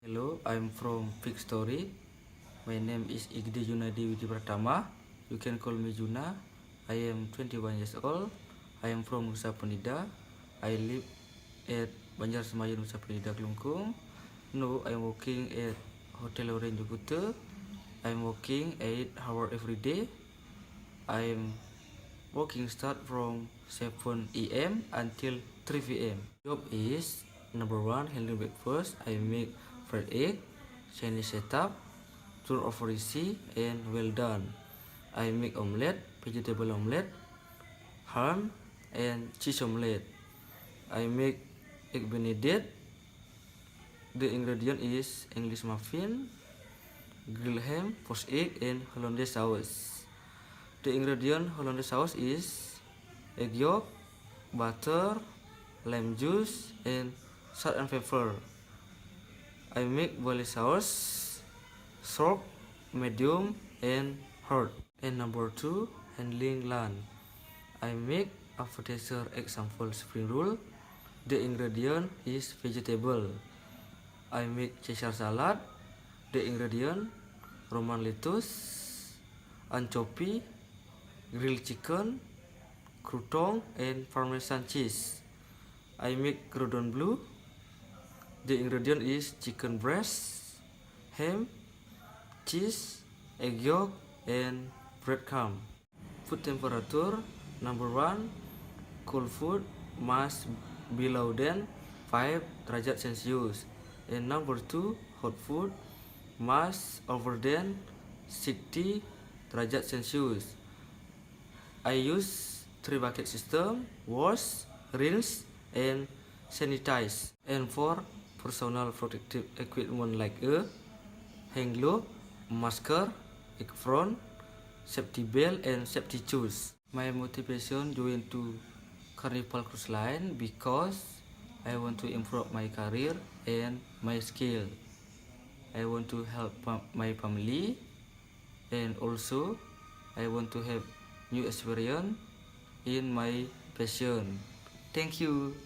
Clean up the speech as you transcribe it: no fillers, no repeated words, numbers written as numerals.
Hello, I'm from Big Story. My name is Gede Junaedi Widhi Pratama. You can call me Juna. I am 21 years old. I am from Nusa Penida. I live at Banjarsemaya, Nusa Penida, Kelungkung. No, I'm working at Hotel Orange Jakarta. I'm working 8 hours every day. I'm working start from 7 a.m. until 3 p.m. Job is number 1, handling breakfast. I make fried egg, Chinese setup, turn over easy and well done. I make omelette, vegetable omelette, ham and cheese omelette. I make egg benedict. The ingredient is English muffin, grilled ham, poached egg and hollandaise sauce. The ingredient hollandaise sauce is egg yolk, butter, lime juice, and salt and pepper. I make boiled sauce, soft, medium, and hot. And number 2, handling lunch. I make appetizer example spring roll. The ingredient is vegetable. I make Caesar salad. The ingredient Roman lettuce, anchovy, grilled chicken, crouton, and Parmesan cheese. I make cordon bleu. The ingredient is chicken breast, ham, cheese, egg yolk, and breadcrumb. Food temperature number 1, cold food must be lower than 5 derajat Celsius. And number 2, hot food must over than 60 derajat Celsius. I use 3 bucket system: wash, rinse, and sanitize. And for personal protective equipment like a hand glove, masker, apron, safety belt, and safety shoes. My motivation join to Carnival Cruise Line because I want to improve my career and my skill. I want to help my family, and also I want to have new experience in my passion. Thank you.